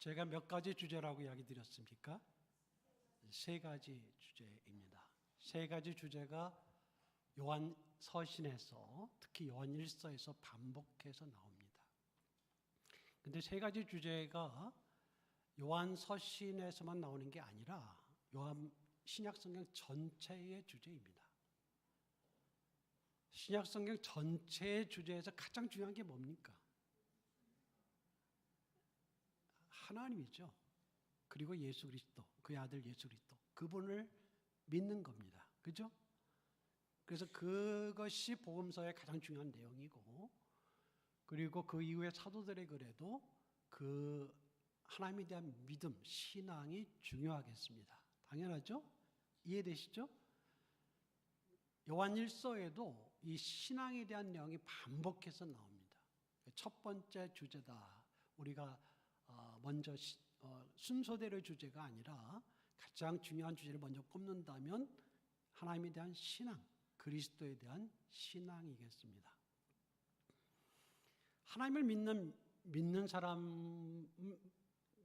제가 몇 가지 주제라고 이야기 드렸습니까? 세 가지 주제입니다. 세 가지 주제가 요한 서신에서, 특히 요한 일서에서 반복해서 나옵니다. 근데 세 가지 주제가 요한 서신에서만 나오는 게 아니라 요한 신약 성경 전체의 주제입니다. 신약 성경 전체의 주제에서 가장 중요한 게 뭡니까? 하나님이죠. 그리고 예수 그리스도, 그의 아들 예수 그리스도, 그분을 믿는 겁니다. 그죠? 그래서 그것이 복음서의 가장 중요한 내용이고, 그리고 그 이후에 사도들의 글에도 그 하나님에 대한 믿음, 신앙이 중요하겠습니다. 당연하죠? 이해되시죠? 요한 일서에도 이 신앙에 대한 내용이 반복해서 나옵니다. 첫 번째 주제다. 우리가 먼저 순서대로의 주제가 아니라 가장 중요한 주제를 먼저 꼽는다면 하나님에 대한 신앙, 그리스도에 대한 신앙이겠습니다. 하나님을 믿는 사람,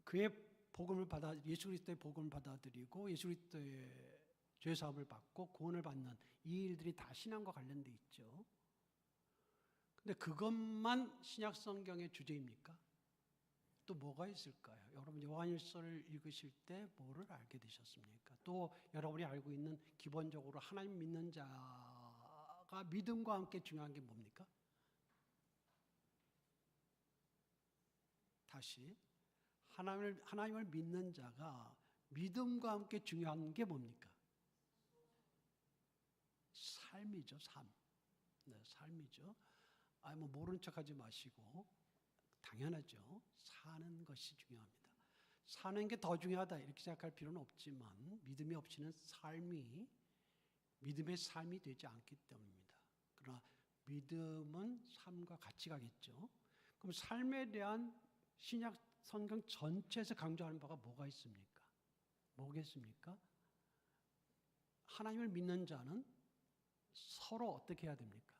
그의 복음을 예수 그리스도의 복음을 받아들이고 예수 그리스도의 죄 사함을 받고 구원을 받는 이 일들이 다 신앙과 관련돼 있죠. 근데 그것만 신약 성경의 주제입니까? 또 뭐가 있을까요? 여러분 요한일서를 읽으실 때 뭐를 알게 되셨습니까? 또 여러분이 알고 있는 기본적으로 하나님 믿는 자가 믿음과 함께 중요한 게 뭡니까? 다시 하나님을 믿는 자가 믿음과 함께 중요한 게 뭡니까? 삶이죠, 삶. 네, 삶이죠. 모른 척하지 마시고. 당연하죠. 사는 것이 중요합니다. 사는 게 더 중요하다 이렇게 생각할 필요는 없지만 믿음이 없이는 믿음의 삶이 되지 않기 때문입니다. 그러나 믿음은 삶과 같이 가겠죠. 그럼 삶에 대한 신약 성경 전체에서 강조하는 바가 뭐가 있습니까? 뭐겠습니까? 하나님을 믿는 자는 서로 어떻게 해야 됩니까?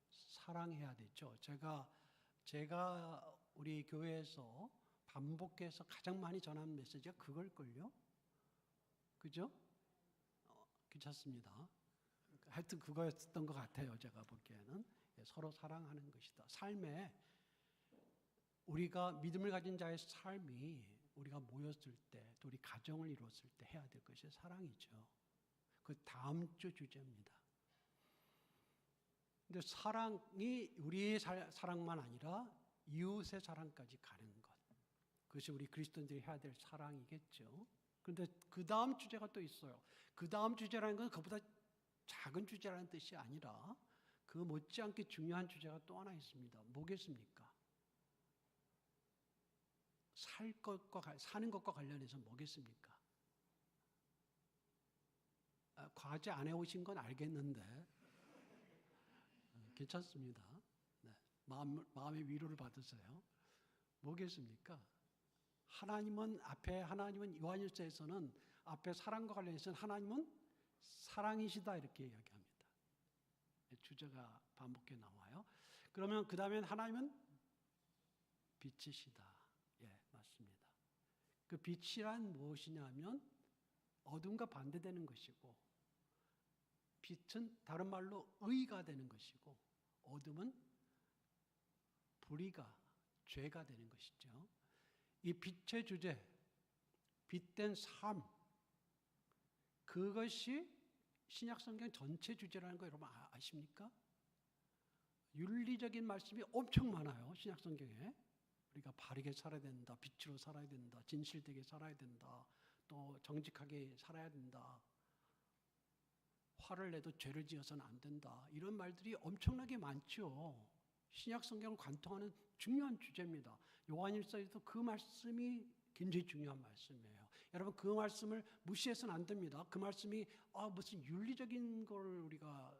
사랑해야 되죠. 제가 우리 교회에서 반복해서 가장 많이 전하는 메시지가 그걸걸요? 그죠? 괜찮습니다. 하여튼 그거였던 것 같아요. 제가 보기에는. 서로 사랑하는 것이다. 삶에 우리가 믿음을 가진 자의 삶이 우리가 모였을 때, 또 우리 가정을 이루었을 때 해야 될 것이 사랑이죠. 그 다음 주 주제입니다. 근데 사랑이 우리의 사랑만 아니라 이웃의 사랑까지 가는 것. 그것이 우리 그리스도인들이 해야 될 사랑이겠죠. 그런데 그 다음 주제가 또 있어요. 그 다음 주제라는 건 그보다 작은 주제라는 뜻이 아니라 그 못지않게 중요한 주제가 또 하나 있습니다. 뭐겠습니까? 사는 것과 관련해서 뭐겠습니까? 과제 안 해오신 건 알겠는데 괜찮습니다. 네. 마음의 위로를 받으세요. 뭐겠습니까? 하나님은 요한일서에서는 앞에 사랑과 관련해서는 하나님은 사랑이시다 이렇게 이야기합니다. 주제가 반복해 나와요. 그러면 그 다음엔 하나님은 빛이시다. 예, 맞습니다. 그 빛이란 무엇이냐면 어둠과 반대되는 것이고, 빛은 다른 말로 의가 되는 것이고, 어둠은 불의가, 죄가 되는 것이죠. 이 빛의 주제, 빛된 삶, 그것이 신약성경 전체 주제라는 거 여러분 아십니까? 윤리적인 말씀이 엄청 많아요. 신약성경에. 우리가 바르게 살아야 된다, 빛으로 살아야 된다, 진실되게 살아야 된다, 또 정직하게 살아야 된다, 화를 내도 죄를 지어서는 안 된다, 이런 말들이 엄청나게 많죠. 신약 성경을 관통하는 중요한 주제입니다. 요한일서에도 그 말씀이 굉장히 중요한 말씀이에요. 여러분 그 말씀을 무시해서는 안 됩니다. 그 말씀이 무슨 윤리적인 걸 우리가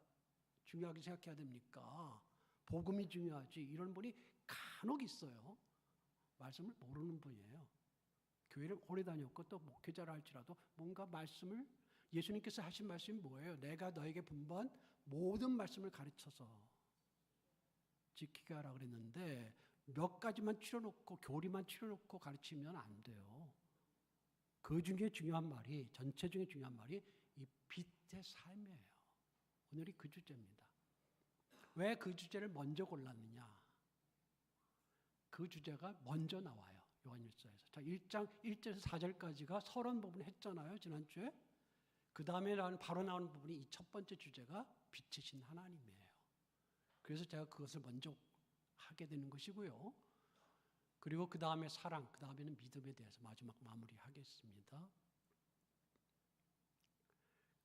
중요하게 생각해야 됩니까? 복음이 중요하지. 이런 분이 간혹 있어요. 말씀을 모르는 분이에요. 교회를 오래 다녔고 또 목회자를 할지라도 뭔가 말씀을, 예수님께서 하신 말씀이 뭐예요? 내가 너에게 분부한 모든 말씀을 가르쳐서 지키게 하라 그랬는데 몇 가지만 추려놓고 교리만 추려놓고 가르치면 안 돼요. 그 중에 중요한 말이, 전체 중에 중요한 말이 이 빛의 삶이에요. 오늘이 그 주제입니다. 왜 그 주제를 먼저 골랐느냐? 그 주제가 먼저 나와요. 요한일서에서. 자, 1장 1절에서 4절까지가 서론 부분 했잖아요. 지난주에. 그 다음에 바로 나오는 부분이 이 첫 번째 주제가 빛이신 하나님이에요. 그래서 제가 그것을 먼저 하게 되는 것이고요. 그리고 그 다음에 사랑, 그 다음에는 믿음에 대해서 마지막 마무리하겠습니다.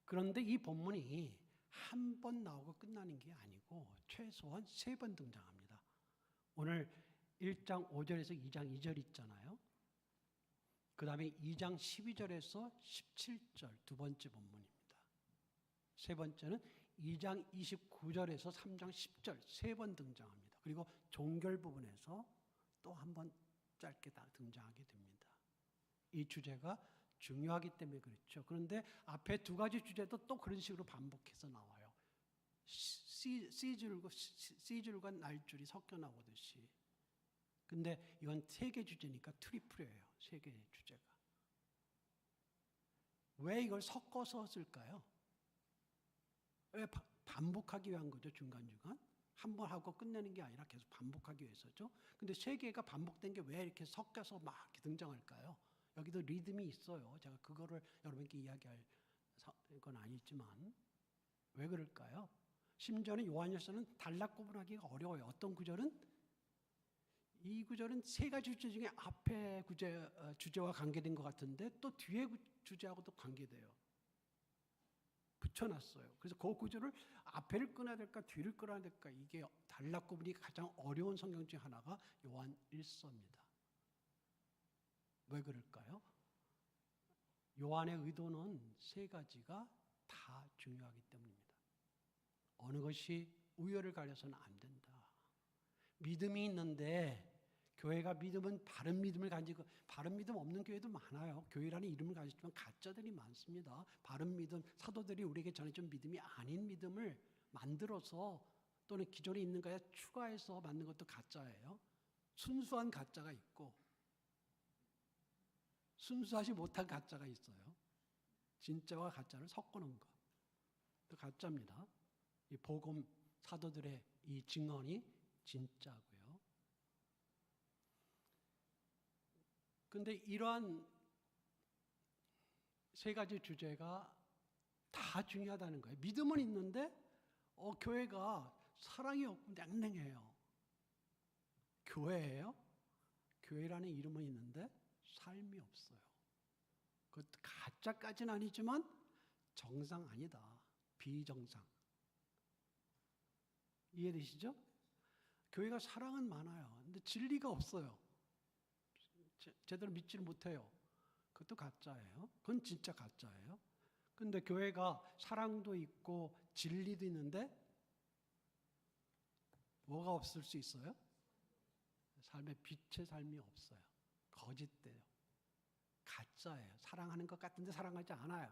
그런데 이 본문이 한 번 나오고 끝나는 게 아니고 최소한 3번 등장합니다. 오늘 1장 5절에서 2장 2절 있잖아요. 그 다음에 2장 12절에서 17절 두 번째 본문입니다. 세 번째는 2장 29절에서 3장 10절 3번 등장합니다. 그리고 종결 부분에서 또 한 번 짧게 등장하게 됩니다. 이 주제가 중요하기 때문에 그렇죠. 그런데 앞에 두 가지 주제도 또 그런 식으로 반복해서 나와요. C줄과 날줄이 섞여 나오듯이. 근데 이건 3개 주제니까 트리플이에요. 3개의 주제가. 왜 이걸 섞어서 쓸까요? 왜 반복하기 위한 거죠, 중간중간? 한 번 하고 끝내는 게 아니라 계속 반복하기 위해서죠. 근데 3개가 반복된 게 왜 이렇게 섞여서 막 이렇게 등장할까요? 여기도 리듬이 있어요. 제가 그거를 여러분께 이야기할 건 아니지만 왜 그럴까요? 심지어는 요한일서는 단락 구분하기가 어려워요. 어떤 구절은 이 구절은 3가지 주제 중에 앞에 주제와 관계된 것 같은데 또 뒤에 주제하고도 관계돼요. 붙여놨어요. 그래서 그 구절을 앞에를 끊어야 될까 뒤를 끊어야 될까 이게 단락 구분이 가장 어려운 성경 중 하나가 요한일서입니다. 왜 그럴까요? 요한의 의도는 3가지가 다 중요하기 때문입니다. 어느 것이 우열을 가려서는 안 된다. 믿음이 있는데 교회가 믿음은 바른 믿음을 가지고 바른 믿음 없는 교회도 많아요. 교회라는 이름을 가지지만 가짜들이 많습니다. 바른 믿음, 사도들이 우리에게 전해준 믿음이 아닌 믿음을 만들어서 또는 기존에 있는 거에 추가해서 만든 것도 가짜예요. 순수한 가짜가 있고 순수하지 못한 가짜가 있어요. 진짜와 가짜를 섞어놓은 거. 또 가짜입니다. 이 복음 사도들의 이 증언이 진짜고요. 그런데 이러한 3가지 주제가 다 중요하다는 거예요. 믿음은 있는데 교회가 사랑이 없고 냉랭해요. 교회예요? 교회라는 이름은 있는데 삶이 없어요. 그것도 가짜까지는 아니지만 정상 아니다. 비정상. 이해되시죠? 교회가 사랑은 많아요. 근데 진리가 없어요. 제대로 믿지를 못해요. 그것도 가짜예요. 그건 진짜 가짜예요. 그런데 교회가 사랑도 있고 진리도 있는데 뭐가 없을 수 있어요? 삶에 빛의 삶이 없어요. 거짓돼요. 가짜예요. 사랑하는 것 같은데 사랑하지 않아요.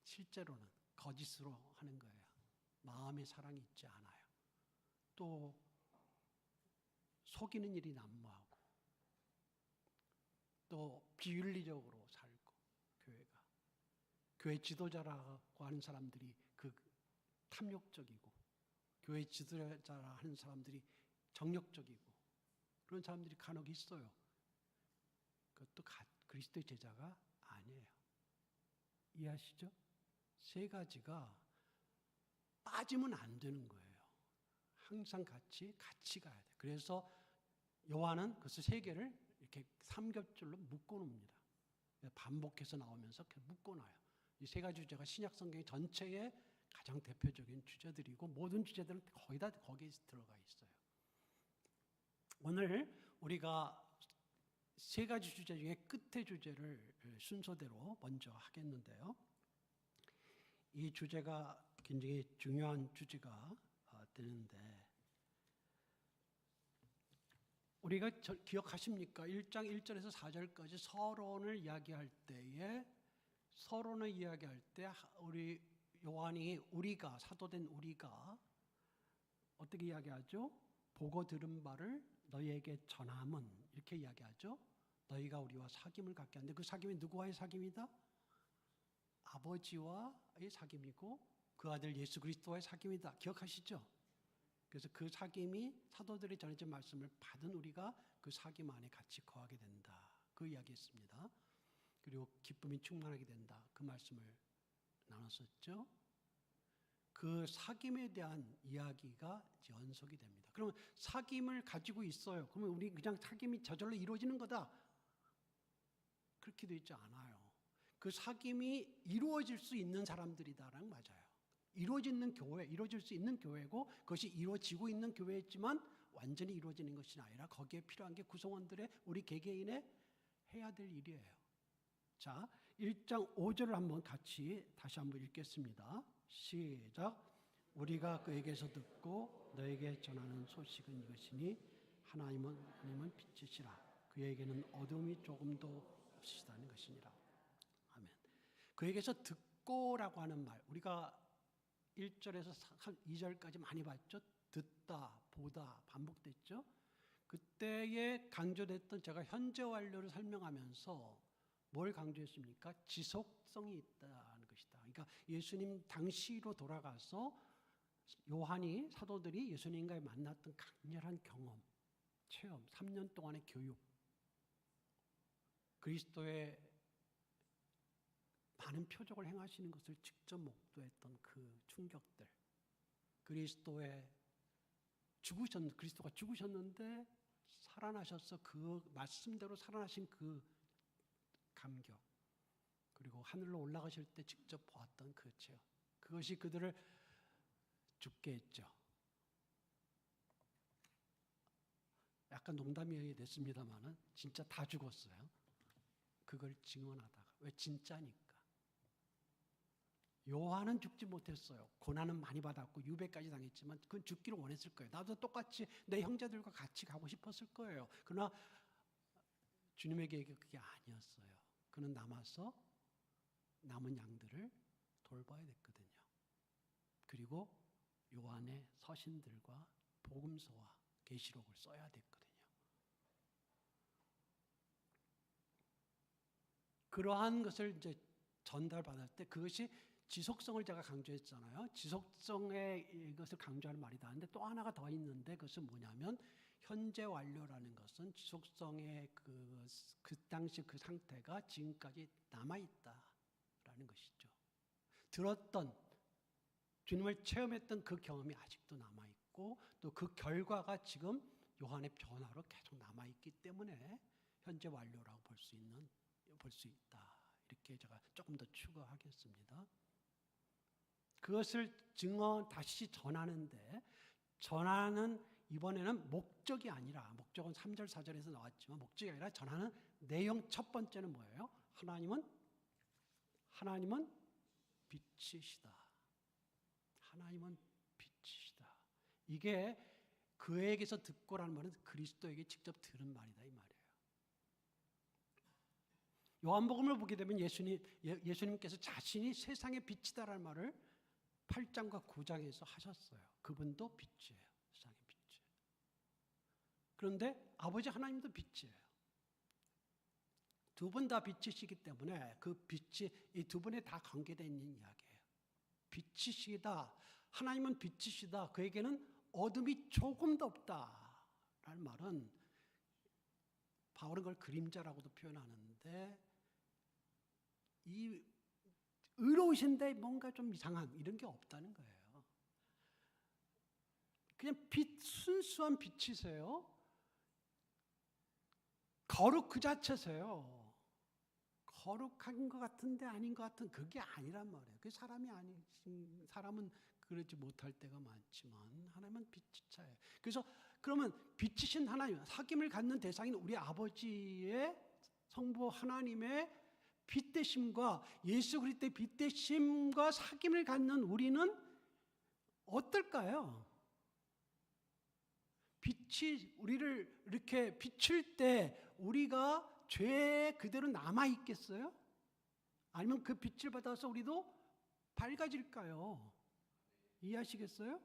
실제로는 거짓으로 하는 거예요. 마음에 사랑이 있지 않아요. 또 속이는 일이 난무하고 또 비윤리적으로 살고 교회가 교회 지도자라고 하는 사람들이 그 탐욕적이고 교회 지도자라 하는 사람들이 정력적이고 그런 사람들이 간혹 있어요. 그것도 그리스도의 제자가 아니에요. 이해하시죠? 3가지가 빠지면 안 되는 거예요. 항상 같이 가야 돼. 그래서 요한은 그것을 3개를 이렇게 삼겹줄로 묶어놓습니다. 반복해서 나오면서 묶어놔요. 이 3가지 주제가 신약 성경 전체의 가장 대표적인 주제들이고 모든 주제들은 거의 다 거기에 들어가 있어요. 오늘 우리가 3가지 주제 중에 끝의 주제를 순서대로 먼저 하겠는데요. 이 주제가 굉장히 중요한 주제가 되는데 우리가 기억하십니까? 1장 1절에서 4절까지 서론을 이야기할 때에 우리 요한이 우리가 사도된 우리가 어떻게 이야기하죠? 보고 들은 바를 너희에게 전함은 이렇게 이야기하죠. 너희가 우리와 사귐을 갖게 하는데 그 사귐이 누구와의 사귐이다? 아버지와의 사귐이고 그 아들 예수 그리스도와의 사귐이다. 기억하시죠? 그래서 그 사귐이 사도들이 전해진 말씀을 받은 우리가 그 사귐 안에 같이 거하게 된다. 그 이야기했습니다. 그리고 기쁨이 충만하게 된다. 그 말씀을 나눴었죠. 그 사귐에 대한 이야기가 연속이 됩니다. 그러면 사귐을 가지고 있어요. 그러면 우리 그냥 사귐이 저절로 이루어지는 거다. 그렇게 되어 있지 않아요. 그 사귐이 이루어질 수 있는 사람들이다라는 맞아요. 이루어지는 교회, 이루어질 수 있는 교회고 그것이 이루어지고 있는 교회였지만 완전히 이루어지는 것이 아니라 거기에 필요한 게 구성원들의 우리 개개인의 해야 될 일이에요. 자, 1장 5절을 한번 같이 다시 한번 읽겠습니다. 시작. 우리가 그에게서 듣고 너에게 전하는 소식은 이것이니 하나님은 빛이시라. 그에게는 어둠이 조금도 없으시다는 것이니라. 아멘. 그에게서 듣고라고 하는 말, 우리가 1절에서 2절까지 많이 봤죠. 듣다, 보다 반복됐죠. 그때에 강조됐던 제가 현재 완료를 설명하면서 뭘 강조했습니까? 지속성이 있다는 것이다. 그러니까 예수님 당시로 돌아가서 요한이 사도들이 예수님과 만났던 강렬한 경험, 체험, 3년 동안의 교육, 그리스도의 많은 표적을 행하시는 것을 직접 목도했던 그 충격들, 그리스도가 죽으셨는데 살아나셔서 그 말씀대로 살아나신 그 감격, 그리고 하늘로 올라가실 때 직접 보았던 그 체험, 그것이 그들을 죽게 했죠. 약간 농담이 됐습니다만은 진짜 다 죽었어요. 그걸 증언하다가. 왜? 진짜니까. 요한은 죽지 못했어요. 고난은 많이 받았고 유배까지 당했지만 그건 죽기를 원했을 거예요. 나도 똑같이 내 형제들과 같이 가고 싶었을 거예요. 그러나 주님에게 그게 아니었어요. 그는 남아서 남은 양들을 돌봐야 됐거든요. 그리고 요한의 서신들과 복음서와 계시록을 써야 됐거든요. 그러한 것을 이제 전달받을 때 그것이 지속성을 제가 강조했잖아요. 지속성의 이것을 강조하는 말이다. 근데 또 하나가 더 있는데 그것은 뭐냐면 현재 완료라는 것은 지속성의 그 당시 그 상태가 지금까지 남아있다라는 것이죠. 들었던, 주님을 체험했던 그 경험이 아직도 남아있고 또 그 결과가 지금 요한의 변화로 계속 남아있기 때문에 현재 완료라고 볼 수 있다. 이렇게 제가 조금 더 추가하겠습니다. 그것을 다시 전하는데 전하는 이번에는 목적이 아니라, 목적은 3절 4절에서 나왔지만 목적이 아니라 전하는 내용 첫 번째는 뭐예요? 하나님은 빛이시다. 하나님은 빛이시다. 이게 그에게서 듣고라는 말은 그리스도에게 직접 들은 말이다 이 말이에요. 요한복음을 보게 되면 예수님께서 자신이 세상의 빛이다라는 말을 8장과 9장에서 하셨어요. 그분도 빛이에요. 세상의 빛이에요. 그런데 아버지 하나님도 빛이에요. 두 분 다 빛이시기 때문에 그 빛이 이 두 분에 다 관계되어 있는 이야기예요. 빛이시다. 하나님은 빛이시다. 그에게는 어둠이 조금도 없다라는 말은 바울은 그걸 그림자라고도 표현하는데 이 의로우신데 뭔가 좀 이상한 이런 게 없다는 거예요. 그냥 순수한 빛이세요. 거룩 그 자체세요. 거룩한 것 같은데 아닌 것 같은 그게 아니란 말이에요. 그 사람은 그러지 못할 때가 많지만 하나님은 빛이차예요. 그래서 그러면 빛이신 하나님, 사귐을 갖는 대상인 우리 아버지의 성부 하나님의 빛되심과 예수 그리스도의 빛되심과 사귐을 갖는 우리는 어떨까요? 빛이 우리를 이렇게 비출 때 우리가 죄에 그대로 남아 있겠어요? 아니면 그 빛을 받아서 우리도 밝아질까요? 이해하시겠어요?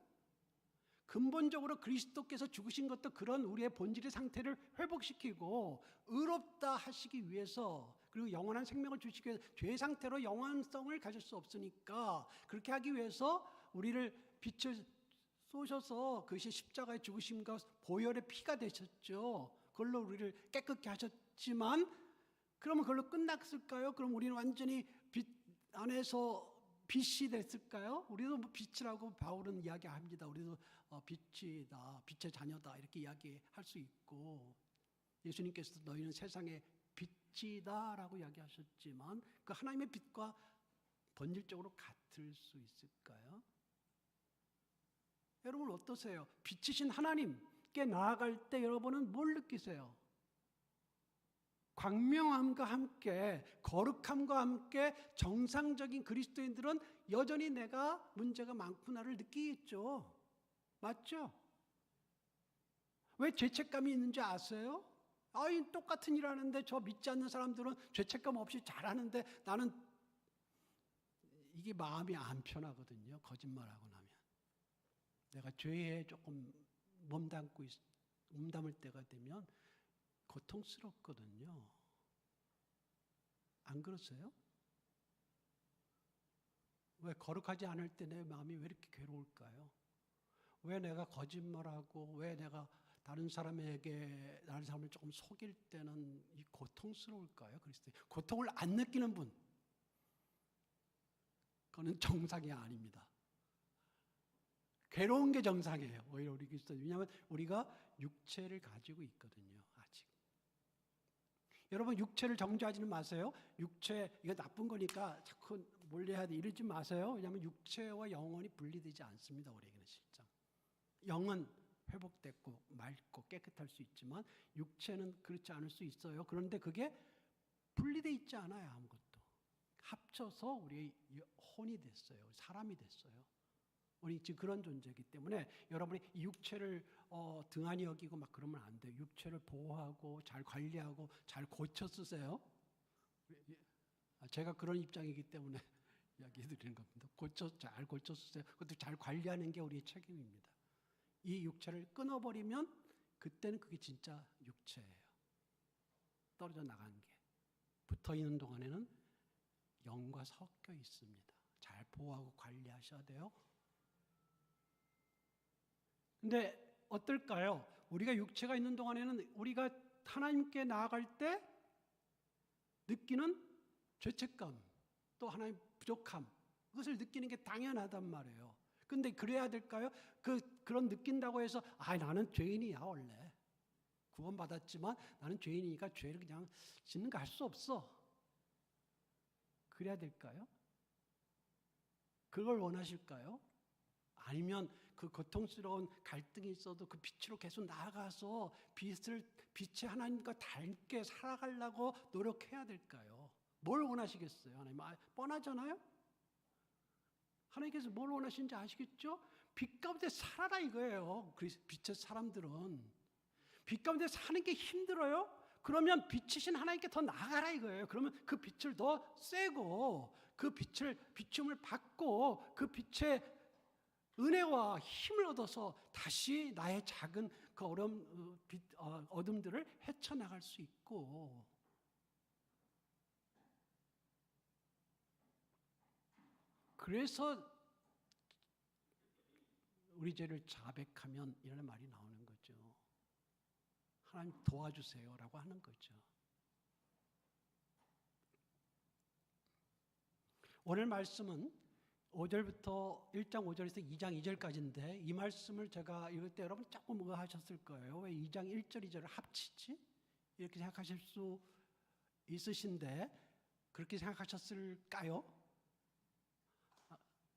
근본적으로 그리스도께서 죽으신 것도 그런 우리의 본질의 상태를 회복시키고 의롭다 하시기 위해서, 그리고 영원한 생명을 주시기 위해서, 죄 상태로 영원성을 가질 수 없으니까 그렇게 하기 위해서 우리를 빛을 쏘셔서 그것이 십자가의 죽으심과 보혈의 피가 되셨죠. 그걸로 우리를 깨끗게 하셨지만, 그러면 그걸로 끝났을까요? 그럼 우리는 완전히 빛 안에서 빛이 됐을까요? 우리도 뭐 빛이라고 바울은 이야기합니다. 우리도 빛이다, 빛의 자녀다 이렇게 이야기할 수 있고, 예수님께서도 너희는 세상의 빛이다라고 이야기하셨지만 그 하나님의 빛과 본질적으로 같을 수 있을까요? 여러분 어떠세요? 빛이신 하나님께 나아갈 때 여러분은 뭘 느끼세요? 광명함과 함께, 거룩함과 함께 정상적인 그리스도인들은 여전히 내가 문제가 많구나를 느끼겠죠. 맞죠? 왜 죄책감이 있는지 아세요? 아이, 똑같은 일 하는데 저 믿지 않는 사람들은 죄책감 없이 잘하는데 나는, 이게 마음이 안 편하거든요. 거짓말하고 나면. 내가 죄에 조금 몸담을 때가 되면 고통스럽거든요. 안 그러세요? 왜 거룩하지 않을 때 내 마음이 왜 이렇게 괴로울까요? 왜 내가 거짓말하고, 왜 내가 다른 사람을 조금 속일 때는 이 고통스러울까요? 그리스도의 고통을 안 느끼는 분, 그거는 정상이 아닙니다. 괴로운 게 정상이에요. 오히려 우리 그리스도, 왜냐하면 우리가 육체를 가지고 있거든요. 아직. 여러분 육체를 정죄하지는 마세요. 육체 이거 나쁜 거니까 자꾸 몰래해야 돼 이러지 마세요. 왜냐하면 육체와 영혼이 분리되지 않습니다. 우리에게는 실장. 영은 회복됐고 맑고 깨끗할 수 있지만 육체는 그렇지 않을 수 있어요. 그런데 그게 분리돼 있지 않아요. 아무것도. 합쳐서 우리의 혼이 됐어요. 사람이 됐어요. 우리 지금 그런 존재이기 때문에 여러분이 이 육체를 등한히 여기고 막 그러면 안 돼요. 육체를 보호하고 잘 관리하고 잘 고쳐 쓰세요. 제가 그런 입장이기 때문에 이야기 드리는 겁니다. 잘 고쳐 쓰세요. 그것도 잘 관리하는 게 우리의 책임입니다. 이 육체를 끊어버리면 그때는 그게 진짜 육체예요. 떨어져 나간 게. 붙어 있는 동안에는 영과 섞여 있습니다. 잘 보호하고 관리하셔야 돼요. 근데 어떨까요? 우리가 육체가 있는 동안에는 우리가 하나님께 나아갈 때 느끼는 죄책감, 또 하나님 부족함, 그것을 느끼는 게 당연하단 말이에요. 근데 그래야 될까요? 그런 느낀다고 해서 나는 죄인이야 원래. 구원받았지만 나는 죄인이니까 죄를 그냥 짓는 거 할 수 없어. 그래야 될까요? 그걸 원하실까요? 아니면 그 고통스러운 갈등이 있어도 그 빛으로 계속 나아가서 빛의 하나님과 닮게 살아가려고 노력해야 될까요? 뭘 원하시겠어요? 하나님 뻔하잖아요? 하나님께서 뭘 원하시는지 아시겠죠? 빛 가운데 살아라 이거예요. 빛의 사람들은. 빛 가운데 사는 게 힘들어요? 그러면 빛이신 하나님께 더 나아가라 이거예요. 그러면 그 빛을 더 쐬고 그 비춤을 받고 그 빛의 은혜와 힘을 얻어서 다시 나의 작은 그 어둠들을 헤쳐나갈 수 있고, 그래서 우리 죄를 자백하면 이런 말이 나오는 거죠. 하나님 도와주세요라고 하는 거죠. 오늘 말씀은 5절부터 1장 5절에서 2장 2절까지인데 이 말씀을 제가 읽을 때 여러분 조금 뭐가 하셨을 거예요. 왜 2장 1절 2절을 합치지? 이렇게 생각하실 수 있으신데 그렇게 생각하셨을까요?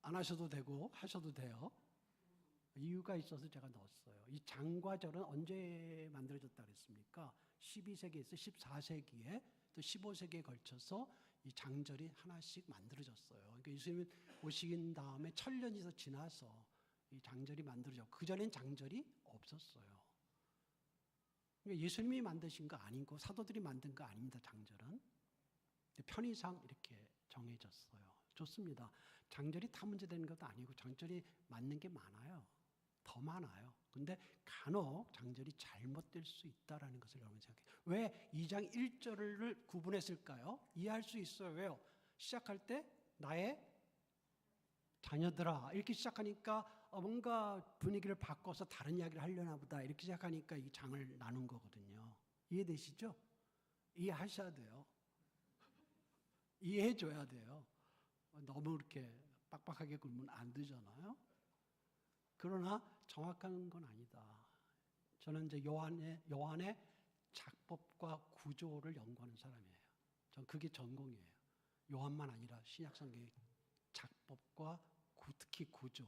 안 하셔도 되고 하셔도 돼요. 이유가 있어서 제가 넣었어요. 이 장과 절은 언제 만들어졌다 그랬습니까? 12세기에서 14세기에 또 15세기에 걸쳐서 이 장절이 하나씩 만들어졌어요. 그러니까 예수님이 오신 다음에 1000년이 더 지나서 이 장절이 만들어졌고 그전엔 장절이 없었어요. 그러니까 예수님이 만드신 거 아니고 사도들이 만든 거 아닙니다. 장절은. 편의상 이렇게 정해졌어요. 좋습니다. 장절이 다 문제되는 것도 아니고 장절이 맞는 게 많아요. 더 많아요. 근데 간혹 장절이 잘못될 수 있다라는 것을 여러분 생각해요. 왜 2장 1절을 구분했을까요? 이해할 수 있어요. 왜요? 시작할 때 나의 자녀들아 이렇게 시작하니까 뭔가 분위기를 바꿔서 다른 이야기를 하려나 보다 이렇게 시작하니까 이 장을 나눈 거거든요. 이해되시죠? 이해하셔야 돼요. 이해해줘야 돼요. 너무 이렇게 빡빡하게 굴면 안 되잖아요. 그러나 정확한 건 아니다. 저는 이제 요한의 작법과 구조를 연구하는 사람이에요. 전 그게 전공이에요. 요한만 아니라 신약 성경의 작법과 특히 구조.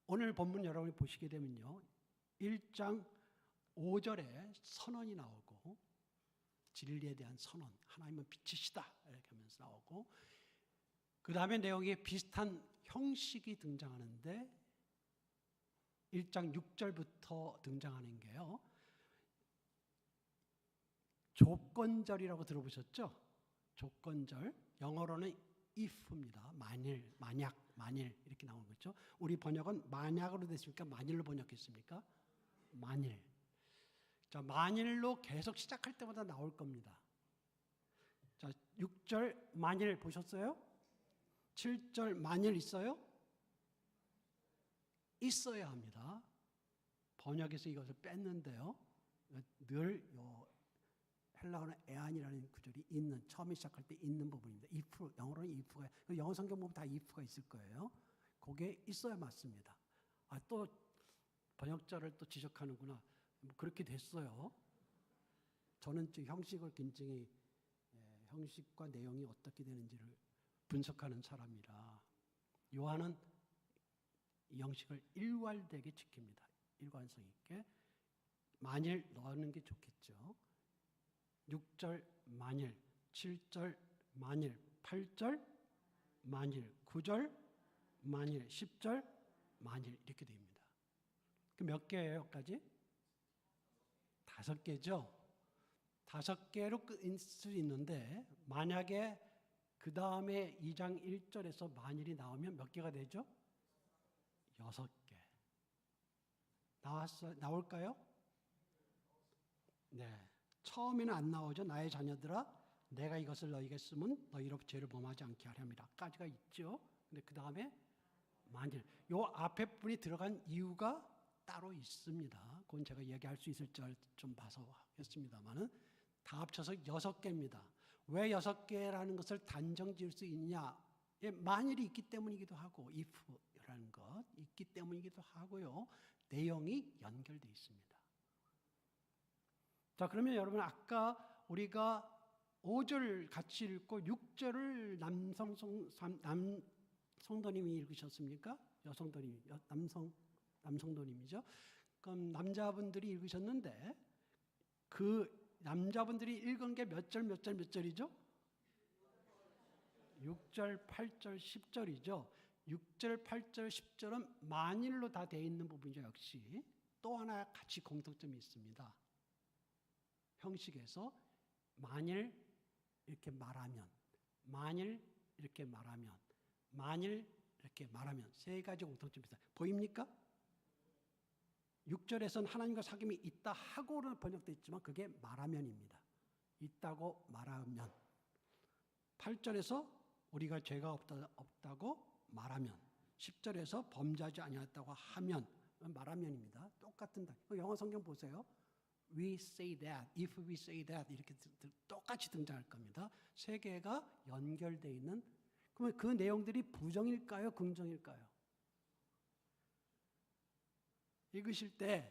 오늘 본문 여러분이 보시게 되면요. 1장 5절에 선언이 나오고 진리에 대한 선언, 하나님은 빛이시다 이렇게 하면서 나오고 그 다음에 내용에 비슷한 형식이 등장하는데 1장 6절부터 등장하는 게요. 조건절이라고 들어보셨죠? 조건절, 영어로는 if입니다. 만일, 만약, 만일 이렇게 나오는 거죠. 우리 번역은 만약으로 됐습니까? 만일로 번역했습니까? 만일. 자, 만일로 계속 시작할 때마다 나올 겁니다. 자, 6절 만일 보셨어요? 7절 만일 있어요? 있어야 합니다. 번역에서 이것을 뺐는데요. 늘 헬라어는 에안이라는 구절이 있는, 처음에 시작할 때 있는 부분입니다. if, 영어로는 if가, 영어 성경 보면 다 if가 있을 거예요. 그게 있어야 맞습니다. 또 번역자를 또 지적하는구나. 그렇게 됐어요. 저는 형식을 굉장히 형식과 내용이 어떻게 되는지를 분석하는 사람이라 요한은 이 형식을 일괄되게 지킵니다. 일관성 있게. 만일 넣는 게 좋겠죠. 6절 만일, 7절 만일, 8절 만일, 9절 만일, 10절 만일 이렇게 됩니다. 그 몇 개예요, 여기까지? 5개죠. 5개로 끝일 수 있는데 만약에 그 다음에 2장 1절에서 만일이 나오면 몇 개가 되죠? 6개. 나올까요? 네. 처음에는 안 나오죠. 나의 자녀들아, 내가 이것을 너희에게 쓰면 너희로 죄를 범하지 않게 하려 함이라. 까지가 있죠. 근데 그 다음에 만일. 요 앞에 분이 들어간 이유가 따로 있습니다. 그건 제가 얘기할 수 있을 줄 좀 봐서 하겠습니다만은 다 합쳐서 6개입니다. 왜 6개라는 것을 단정 지을 수 있냐? 만일이 있기 때문이기도 하고 if라는 것 있기 때문이기도 하고요. 내용이 연결되어 있습니다. 자, 그러면 여러분 아까 우리가 5절 같이 읽고 6절을 남성도님이 읽으셨습니까? 여성도님, 남성도님이죠. 그럼 남자분들이 읽으셨는데 그 남자분들이 읽은 게 몇 절이죠? 6절, 8절, 10절이죠. 6절, 8절, 10절은 만일로 다 되어 있는 부분이죠. 역시 또 하나 같이 공통점이 있습니다. 형식에서 만일 이렇게 말하면, 만일 이렇게 말하면, 만일 이렇게 말하면 세 가지 공통점이 있어요. 보입니까? 6절에서는 하나님과 사귐이 있다 하고는 번역되어 있지만 그게 말하면입니다. 있다고 말하면. 8절에서 우리가 죄가 없다고 말하면. 10절에서 범죄하지 아니했다고 하면 말하면입니다. 똑같은 영어 성경 보세요. We say that, if we say that 이렇게 똑같이 등장할 겁니다. 세 개가 연결되어 있는. 그러면 그 내용들이 부정일까요? 긍정일까요? 읽으실 때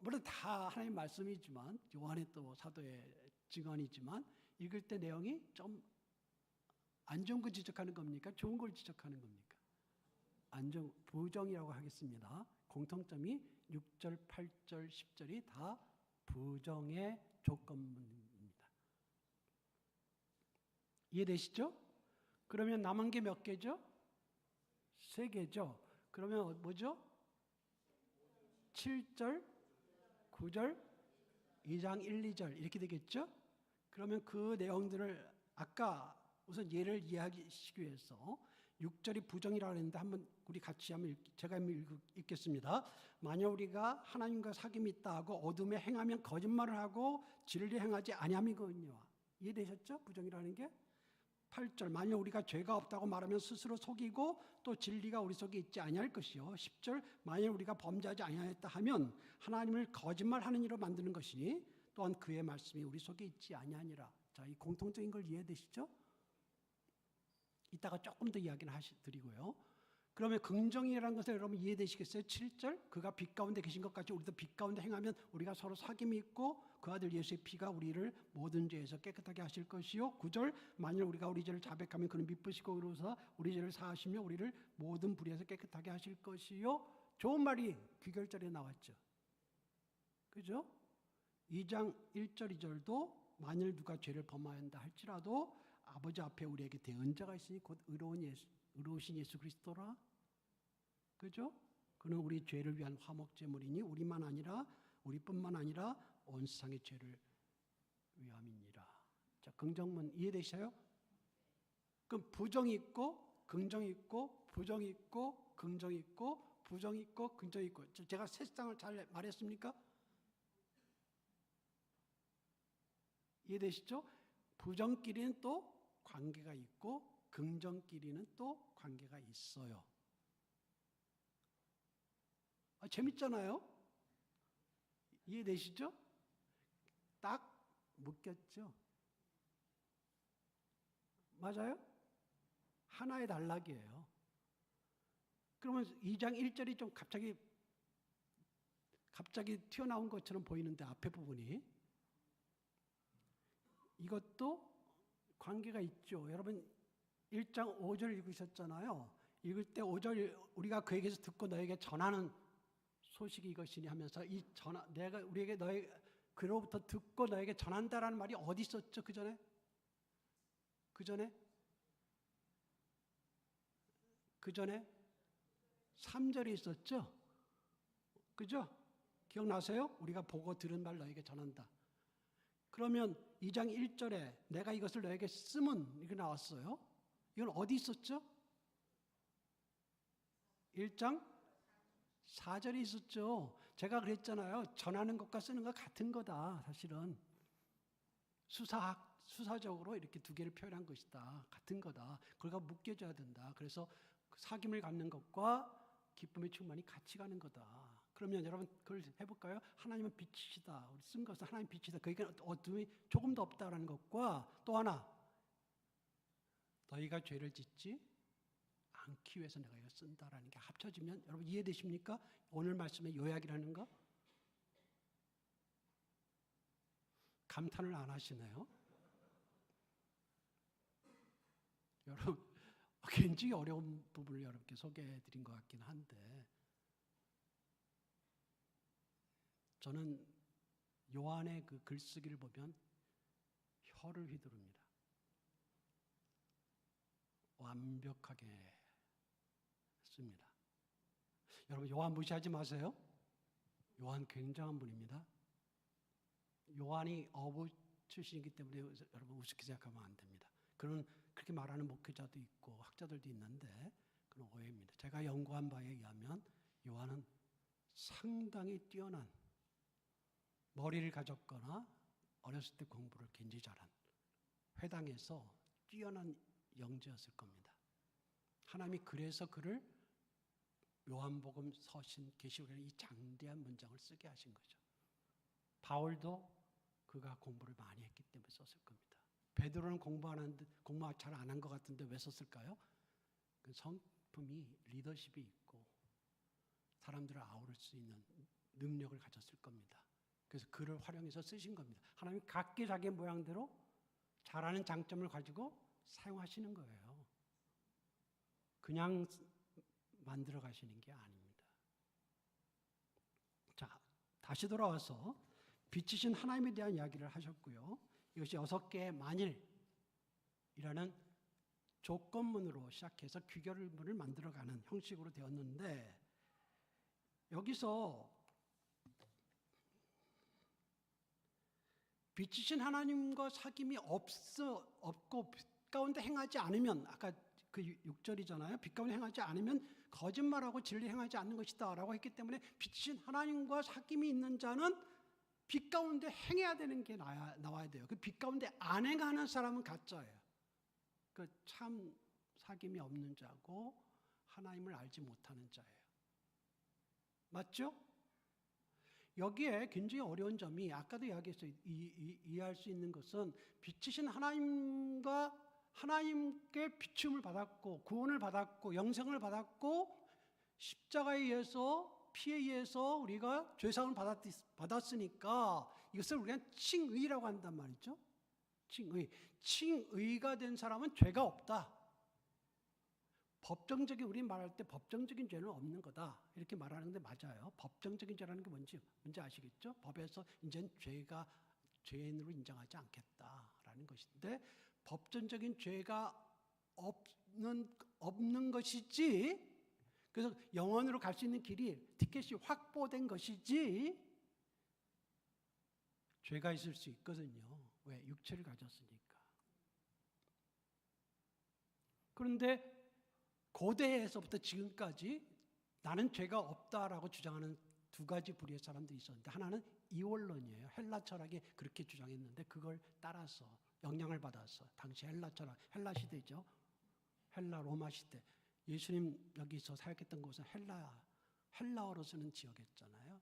물론 다 하나님 말씀이지만 요한의 또 사도의 증언이지만 읽을 때 내용이 좀 안 좋은 걸 지적하는 겁니까? 좋은 걸 지적하는 겁니까? 부정이라고 하겠습니다. 공통점이 6절, 8절, 10절이 다 부정의 조건문입니다. 이해되시죠? 그러면 남은 게 몇 개죠? 3개죠. 그러면 뭐죠? 7절, 9절, 2장 1, 2절 이렇게 되겠죠? 그러면 그 내용들을 아까 우선 예를 이해하시기 위해서 6절이 부정이라고 했는데 한번 우리 같이 한번 제가 한번 읽겠습니다. 만약 우리가 하나님과 사귐이 있다 하고 어둠에 행하면 거짓말을 하고 진리 행하지 아니함이거니와. 이해되셨죠? 부정이라는 게. 8절 만약 우리가 죄가 없다고 말하면 스스로 속이고 또 진리가 우리 속에 있지 아니할 것이요. 10절 만약 우리가 범죄하지 아니하였다 하면 하나님을 거짓말하는 이로 만드는 것이니 또한 그의 말씀이 우리 속에 있지 아니하니라. 자, 이 공통적인 걸 이해되시죠? 이따가 조금 더 이야기를 드리고요. 그러면 긍정이라는 것을 여러분 이해되시겠어요? 7절 그가 빛 가운데 계신 것 같이 우리도 빛 가운데 행하면 우리가 서로 사귐이 있고 그 아들 예수의 피가 우리를 모든 죄에서 깨끗하게 하실 것이요. 9절 만일 우리가 우리 죄를 자백하면 그는 미쁘시고 의로우사 우리 죄를 사하시며 우리를 모든 불의에서 깨끗하게 하실 것이요. 좋은 말이 귀결절에 나왔죠. 그죠? 2장 1절 2절도 만일 누가 죄를 범하였다 할지라도 아버지 앞에 우리에게 대언자가 있으니 곧 의로우신 예수 그리스도라. 그죠? 그는 우리 죄를 위한 화목제물이니 우리뿐만 아니라 온 세상의 죄를 위함이니라. 자, 긍정문 이해되셔요? 그럼 부정이 있고 긍정이 있고 부정이 있고 긍정이 있고 부정이 있고 긍정이 있고. 제가 세상을 잘 말했습니까? 이해되시죠? 부정끼리는 또 관계가 있고 긍정끼리는 또 관계가 있어요. 재밌잖아요? 이해되시죠? 딱 묶였죠? 맞아요? 하나의 단락이에요. 그러면 2장 1절이 좀 갑자기 튀어나온 것처럼 보이는데 앞에 부분이 이것도 관계가 있죠. 여러분 1장 5절 읽으셨잖아요. 읽을 때 5절 우리가 그에게서 듣고 너에게 전하는 소식이 이것이니 하면서 내가 우리에게 너희 그로부터 듣고 너에게 전한다라는 말이 어디 있었죠? 그 전에 3절에 있었죠? 그죠? 기억나세요? 우리가 보고 들은 말 너에게 전한다. 그러면 2장 1절에 내가 이것을 너에게 쓰면 이게 나왔어요. 이건 어디 있었죠? 1장 4절에 있었죠. 제가 그랬잖아요. 전하는 것과 쓰는 것 같은 거다. 사실은 수사적으로 이렇게 두 개를 표현한 것이다. 같은 거다. 그걸 묶여줘야 된다. 그래서 사귐을 갖는 것과 기쁨의 충만이 같이 가는 거다. 그러면 여러분 그걸 해볼까요? 하나님은 빛이시다. 우리 쓴 것은 하나님 빛이다. 그러니까 어둠이 조금도 없다라는 것과 또 하나 너희가 죄를 짓지 않기 위해서 내가 이거 쓴다라는 게 합쳐지면 여러분 이해되십니까? 오늘 말씀의 요약이라는 거? 감탄을 안 하시네요. 여러분 굉장히 어려운 부분을 여러분께 소개해 드린 것 같긴 한데 저는 요한의 그 글쓰기를 보면 혀를 휘두릅니다. 완벽하게 씁니다. 여러분 요한 무시하지 마세요. 요한 굉장한 분입니다. 요한이 어부 출신이기 때문에 여러분 우습게 생각하면 안 됩니다. 그렇게 말하는 목회자도 있고 학자들도 있는데 그건 오해입니다. 제가 연구한 바에 의하면 요한은 상당히 뛰어난 머리를 가졌거나 어렸을 때 공부를 굉장히 잘한 회당에서 뛰어난 영재였을 겁니다. 하나님이 그래서 그를 요한복음, 서신, 계시록에는 이 장대한 문장을 쓰게 하신 거죠. 바울도 그가 공부를 많이 했기 때문에 썼을 겁니다. 베드로는 공부 잘 안 한 것 같은데 왜 썼을까요? 그 성품이 리더십이 있고 사람들을 아우를 수 있는 능력을 가졌을 겁니다. 그래서 그를 활용해서 쓰신 겁니다. 하나님 각기 자기 모양대로 잘하는 장점을 가지고 사용하시는 거예요. 그냥 만들어 가시는 게 아닙니다. 자, 다시 돌아와서 빛이신 하나님에 대한 이야기를 하셨고요. 이것이 6개의 만일이라는 조건문으로 시작해서 귀결문을 만들어가는 형식으로 되었는데 여기서 빛이신 하나님과 사귐이 없고 빛 가운데 행하지 않으면 아까 그 6절이잖아요. 빛 가운데 행하지 않으면 거짓말하고 진리 행하지 않는 것이다 라고 했기 때문에 빛이신 하나님과 사귐이 있는 자는 빛 가운데 행해야 되는 게 나와야 돼요. 그 빛 가운데 안 행하는 사람은 가짜예요. 그 참 사귐이 없는 자고 하나님을 알지 못하는 자예요. 맞죠? 여기에 굉장히 어려운 점이 아까도 이야기했어요. 이해할 수 있는 것은 빛이신 하나님께 비춤을 받았고 구원을 받았고 영생을 받았고 십자가에 의해서 피에 의해서 우리가 죄사함을 받았으니까 이것을 우리가 칭의라고 한단 말이죠. 칭의가 된 사람은 죄가 없다. 법정적인 우리 말할 때 법정적인 죄는 없는 거다 이렇게 말하는데 맞아요. 법정적인 죄라는 게 뭔지 아시겠죠? 법에서 이제는 죄인으로 인정하지 않겠다라는 것인데 법정적인 죄가 없는 것이지. 그래서 영원으로 갈 수 있는 길이 티켓이 확보된 것이지. 죄가 있을 수 있거든요. 왜? 육체를 가졌으니까. 그런데 고대에서부터 지금까지 나는 죄가 없다라고 주장하는 두 가지 부류의 사람들이 있었는데 하나는 이원론이에요. 헬라 철학이 그렇게 주장했는데 그걸 따라서 영향을 받아서 당시 헬라 철학, 헬라 시대죠. 헬라 로마 시대. 예수님 여기서 사역했던 곳은 헬라어로 쓰는 지역이었잖아요.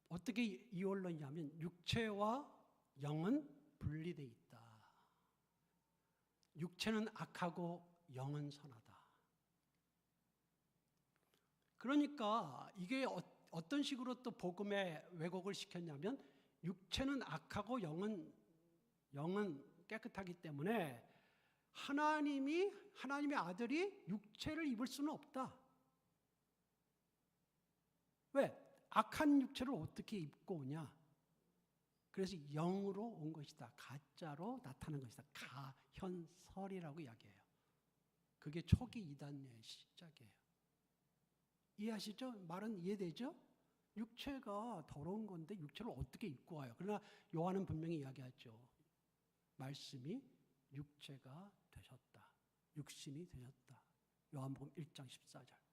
어떻게 이원론이냐면 육체와 영은 분리되어 있다. 육체는 악하고 영은 선하다. 그러니까 이게 어떤 식으로 또 복음의 왜곡을 시켰냐면 육체는 악하고 영은 깨끗하기 때문에 하나님의 아들이 육체를 입을 수는 없다. 왜? 악한 육체를 어떻게 입고 오냐? 그래서 영으로 온 것이다. 가짜로 나타난 것이다. 가현설이라고 이야기해요. 그게 초기 이단의 시작이에요. 이해하시죠? 말은 이해되죠? 육체가 더러운 건데 육체를 어떻게 입고 와요? 그러나 요한은 분명히 이야기하죠. 말씀이 육체가 되셨다. 육신이 되셨다. 요한복음 1장 14절.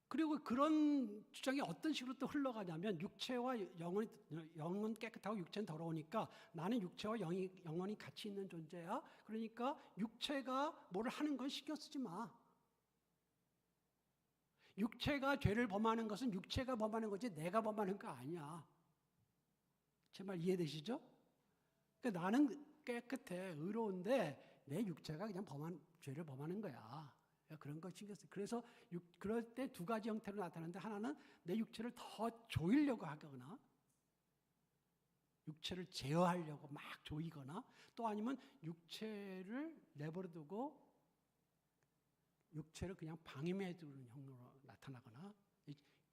그리고 그런 주장이 어떤 식으로 또 흘러가냐면 육체와 영은 깨끗하고 육체는 더러우니까 나는 육체와 영혼이 같이 있는 존재야. 그러니까 육체가 뭘 하는 건 신경 쓰지 마. 육체가 죄를 범하는 것은 육체가 범하는 거지 내가 범하는 거 아니야. 제 말 이해되시죠? 그러니까 나는 깨끗해, 의로운데 내 육체가 그냥 죄를 범하는 거야. 그런 거 신경 쓰. 그래서 그럴 때 두 가지 형태로 나타나는데 하나는 내 육체를 더 조이려고 하거나 육체를 제어하려고 막 조이거나 또 아니면 육체를 내버려두고 육체를 그냥 방임해두는 형으로 나타나거나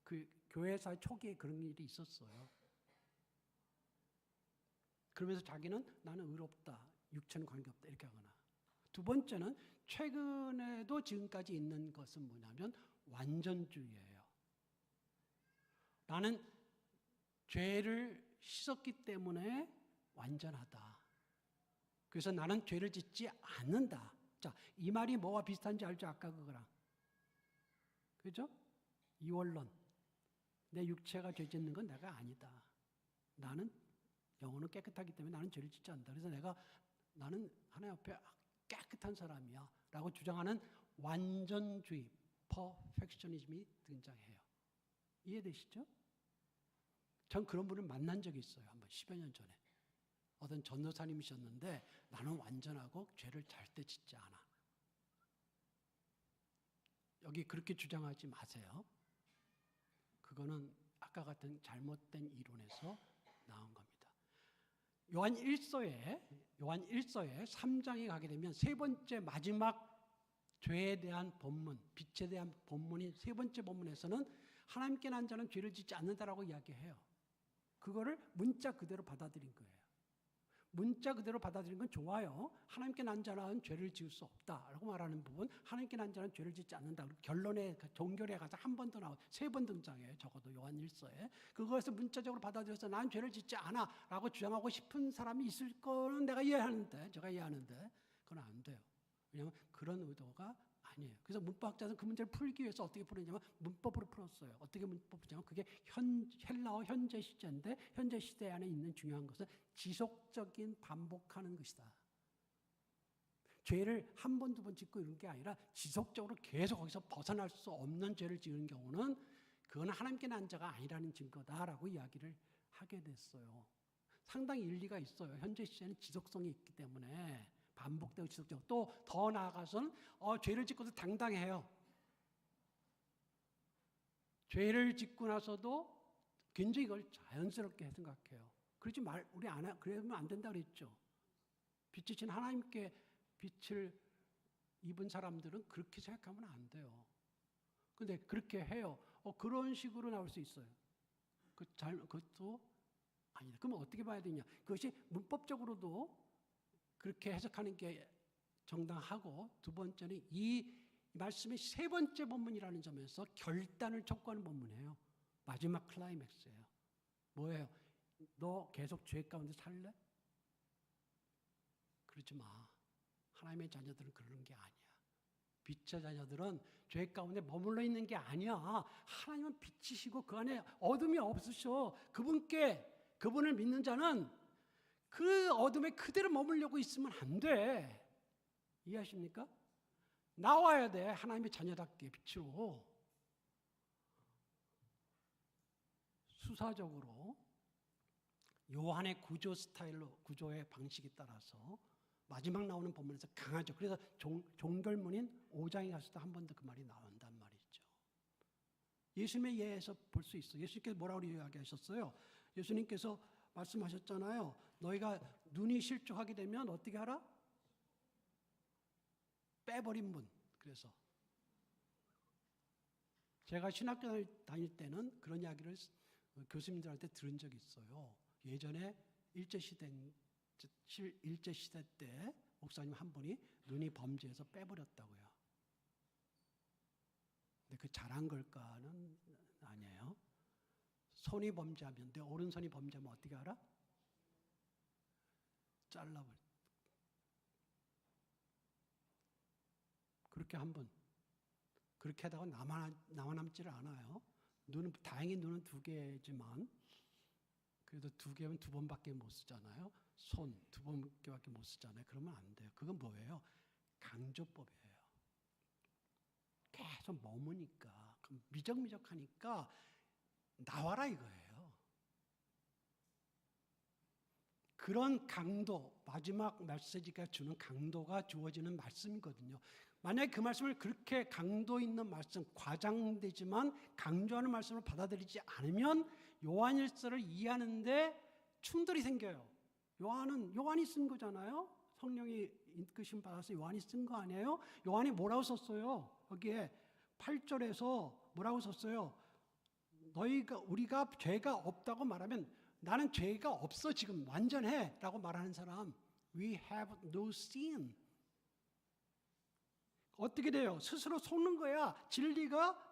그 교회사 초기에 그런 일이 있었어요. 그러면서 자기는 나는 의롭다, 육체는 관계없다 이렇게 하거나 두 번째는 최근에도 지금까지 있는 것은 뭐냐면 완전주의예요. 나는 죄를 씻었기 때문에 완전하다. 그래서 나는 죄를 짓지 않는다. 자, 이 말이 뭐와 비슷한지 알죠? 아까 그거랑. 그죠? 이원론. 내 육체가 죄 짓는 건 내가 아니다. 나는 영혼은 깨끗하기 때문에 나는 죄를 짓지 않는다. 그래서 나는 하나님 앞에 깨끗한 사람이야 라고 주장하는 완전주의, 퍼펙셔니즘이 등장해요. 이해되시죠? 전 그런 분을 만난 적이 있어요. 한번 10여 년 전에. 어떤 전도사님이셨는데 나는 완전하고 죄를 절대 짓지 않아. 여기 그렇게 주장하지 마세요. 그거는 아까 같은 잘못된 이론에서 나온 겁니다. 요한 1서에 3장에 가게 되면 세 번째 마지막 죄에 대한 본문, 빛에 대한 본문이 세 번째 본문에서는 하나님께 난 자는 죄를 짓지 않는다라고 이야기해요. 그거를 문자 그대로 받아들인 거예요. 문자 그대로 받아들이는 건 좋아요. 하나님께 난 자는 죄를 지을 수 없다라고 말하는 부분, 하나님께 난 자는 죄를 짓지 않는다. 결론에 종결에 가서 한 번 더 나와 3번 등장해요. 적어도 요한 1서에. 그것을 문자적으로 받아들여서 난 죄를 짓지 않아라고 주장하고 싶은 사람이 있을 거는 제가 이해하는데 그건 안 돼요. 왜냐하면 그런 의도가 아니에요. 그래서 문법학자는 그 문제를 풀기 위해서 어떻게 풀었냐면 문법으로 풀었어요. 어떻게 문법으로 풀냐면 그게 헬라어 현재 시제인데 현재 시대 안에 있는 중요한 것은 지속적인 반복하는 것이다. 죄를 한 번, 두 번 짓고 이런 게 아니라 지속적으로 계속 거기서 벗어날 수 없는 죄를 지은 경우는 그건 하나님께 난 자가 아니라는 증거다라고 이야기를 하게 됐어요. 상당히 일리가 있어요. 현재 시제는 지속성이 있기 때문에 반복되고 지속적으로 또 더 나아가서는 죄를 짓고도 당당해요. 죄를 짓고 나서도 굉장히 이걸 자연스럽게 생각해요. 그러면 안 된다 그랬죠. 빛이신 하나님께 빛을 입은 사람들은 그렇게 생각하면 안 돼요. 근데 그렇게 해요. 그런 식으로 나올 수 있어요. 그것도 아니다. 그럼 어떻게 봐야 되냐? 그것이 문법적으로도 그렇게 해석하는 게 정당하고, 두 번째는 이 말씀의 3번째 본문이라는 점에서 결단을 촉구하는 본문이에요. 마지막 클라이맥스예요. 뭐예요? 너 계속 죄 가운데 살래? 그러지 마. 하나님의 자녀들은 그러는 게 아니야. 빛의 자녀들은 죄 가운데 머물러 있는 게 아니야. 하나님은 빛이시고 그 안에 어둠이 없으셔. 그분을 믿는 자는 그 어둠에 그대로 머물려고 있으면 안 돼. 이해하십니까? 나와야 돼. 하나님의 자녀답게 빛으로. 수사적으로 요한의 구조의 방식에 따라서 마지막 나오는 본문에서 강하죠. 그래서 종결문인 5장에 가서도 한 번 더 그 말이 나온단 말이죠. 예수님의 예에서 볼 수 있어요. 예수님께서 뭐라고 이야기하셨어요? 예수님께서 말씀하셨잖아요. 너희가 눈이 실족하게 되면 어떻게 하라? 빼버린 문. 그래서 제가 신학교 다닐 때는 그런 이야기를 교수님들한테 들은 적이 있어요. 예전에 일제시대 때 목사님 한 분이 눈이 범죄해서 빼버렸다고요. 근데 그 잘한 걸까는 아니에요. 손이 범죄하면, 내 오른손이 범죄하면 어떻게 알아? 잘라버려. 그렇게 한 번. 그렇게 하다가 남아남지를 않아요. 다행히 눈은 2개지만, 그래도 2개면 2번밖에 못 쓰잖아요. 손 2번밖에 못 쓰잖아요. 그러면 안 돼요. 그건 뭐예요? 강조법이에요. 계속 머무니까, 미적미적하니까 나와라 이거예요. 그런 강도, 마지막 메시지가 주는 강도가 주어지는 말씀이거든요. 만약에 그 말씀을 그렇게 강도 있는 말씀, 과장되지만 강조하는 말씀을 받아들이지 않으면 요한일서를 이해하는데 충돌이 생겨요. 요한이 쓴 거잖아요. 성령이 이끄심 받아서 요한이 쓴 거 아니에요? 요한이 뭐라고 썼어요? 여기에 8절에서 뭐라고 썼어요? 우리가 죄가 없다고 말하면, 나는 죄가 없어 지금 완전해 라고 말하는 사람, We have no sin. 어떻게 돼요? 스스로 속는 거야. 진리가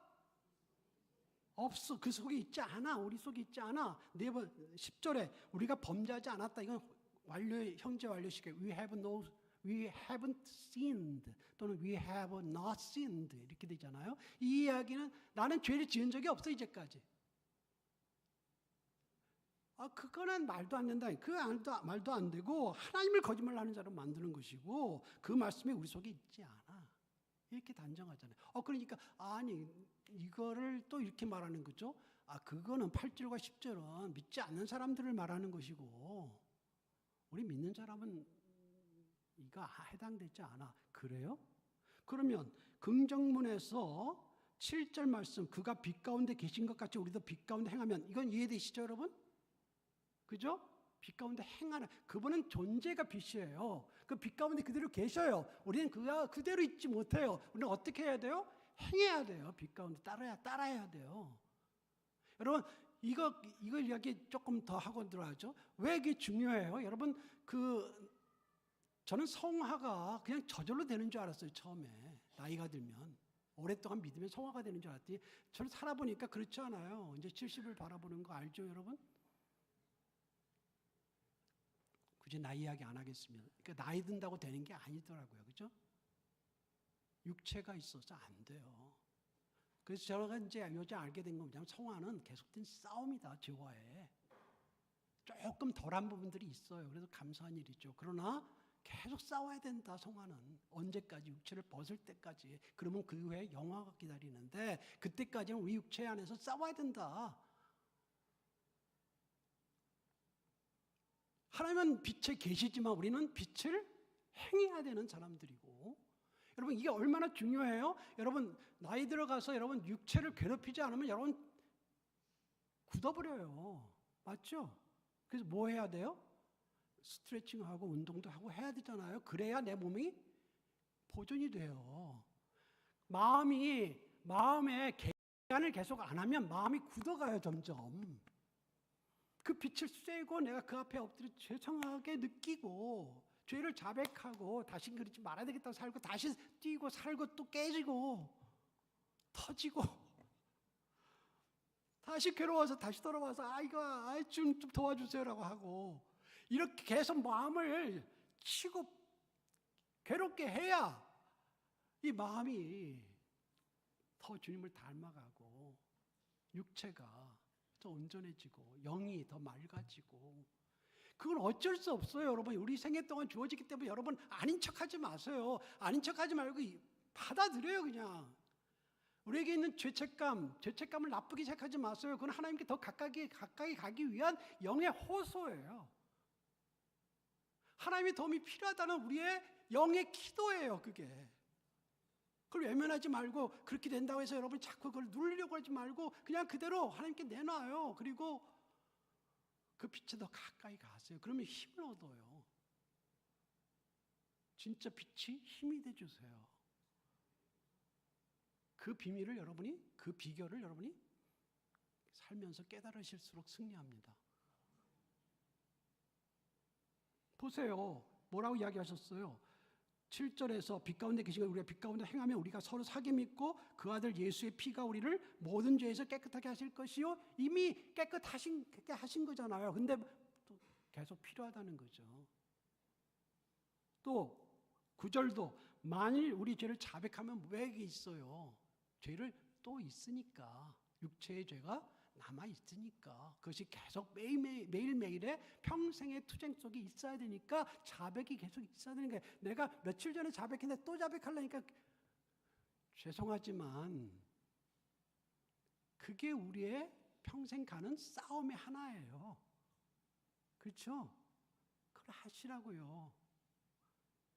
없어. 그 속에 있지 않아. 우리 속에 있지 않아. 10절에 우리가 범죄하지 않았다. 이건 형제 완료식이에요. We haven't sinned 또는 we have not sinned 이렇게 되잖아요. 이 이야기는 나는 죄를 지은 적이 없어 이제까지. 그거는 말도 안 된다. 말도 안 되고 하나님을 거짓말하는 자로 만드는 것이고 그 말씀이 우리 속에 있지 않아. 이렇게 단정하잖아요. 그러니까 이거를 또 이렇게 말하는 거죠. 그거는 8절과 10절은 믿지 않는 사람들을 말하는 것이고 우리 믿는 사람은 이거 해당되지 않아. 그래요? 그러면 긍정문에서 7절 말씀, 그가 빛 가운데 계신 것 같이 우리도 빛 가운데 행하면, 이건 이해되시죠 여러분? 그죠? 빛 가운데 행하는, 그분은 존재가 빛이에요. 그 빛 가운데 그대로 계셔요. 우리는 그대로 있지 못해요. 우리는 어떻게 해야 돼요? 행해야 돼요. 빛 가운데 따라야 돼요. 여러분 이거 이야기 조금 더 하고 들어가죠. 왜 이게 중요해요? 여러분 저는 성화가 그냥 저절로 되는 줄 알았어요. 처음에 나이가 들면 오랫동안 믿으면 성화가 되는 줄 알았더니 저는 살아보니까 그렇지 않아요. 이제 70을 바라보는 거 알죠, 여러분? 굳이 나이 이야기 안 하겠습니다. 그러니까 나이 든다고 되는 게 아니더라고요, 그죠? 육체가 있어서 안 돼요. 그래서 제가 이제 요즘 알게 된 건 뭐냐면 성화는 계속된 싸움이다, 죄와의. 조금 덜한 부분들이 있어요. 그래서 감사한 일이죠. 그러나 계속 싸워야 된다, 성화는. 언제까지? 육체를 벗을 때까지. 그러면 그 후에 영화가 기다리는데 그때까지는 우리 육체 안에서 싸워야 된다. 하나님은 빛에 계시지만 우리는 빛을 행해야 되는 사람들이고, 여러분 이게 얼마나 중요해요? 여러분 나이 들어가서 여러분 육체를 괴롭히지 않으면 여러분 굳어버려요. 맞죠? 그래서 뭐 해야 돼요? 스트레칭하고 운동도 하고 해야 되잖아요. 그래야 내 몸이 보존이 돼요. 마음에 개간을 계속 안 하면 마음이 굳어가요, 점점. 그 빛을 쐬고 내가 그 앞에 엎드려 죄송하게 느끼고 죄를 자백하고 다시 그러지 말아야 되겠다고 살고 다시 뛰고 살고 또 깨지고 터지고 다시 괴로워서 다시 돌아와서 이거 좀 도와주세요라고 하고 이렇게 계속 마음을 치고 괴롭게 해야 이 마음이 더 주님을 닮아가고 육체가 더 온전해지고 영이 더 맑아지고, 그건 어쩔 수 없어요. 여러분 우리 생애 동안 주어지기 때문에 여러분 아닌 척하지 마세요. 아닌 척하지 말고 받아들여요. 그냥 우리에게 있는 죄책감을 나쁘게 생각하지 마세요. 그건 하나님께 더 가까이 가기 위한 영의 호소예요. 하나님의 도움이 필요하다는 우리의 영의 기도예요. 그걸 외면하지 말고, 그렇게 된다고 해서 여러분 자꾸 그걸 누리려고 하지 말고 그냥 그대로 하나님께 내놔요. 그리고 그 빛에 더 가까이 가세요. 그러면 힘을 얻어요. 진짜 빛이 힘이 돼주세요. 그 비밀을 그 비결을 여러분이 살면서 깨달으실수록 승리합니다. 보세요. 뭐라고 이야기하셨어요? 7절에서 빛 가운데 계신 우리가 빛 가운데 행하면 우리가 서로 사귐 있고 그 아들 예수의 피가 우리를 모든 죄에서 깨끗하게 하실 것이요. 이미 깨끗하게 하신 거잖아요. 근데 또 계속 필요하다는 거죠. 또 9절도 만일 우리 죄를 자백하면 왜 이게 있어요? 죄를 또 있으니까, 육체의 죄가 남아있으니까, 그것이 계속 매일매일의 평생의 투쟁 속에 있어야 되니까 자백이 계속 있어야 되는 거예요. 내가 며칠 전에 자백했는데 또 자백하려니까 죄송하지만 그게 우리의 평생 가는 싸움의 하나예요. 그렇죠? 그걸 하시라고요.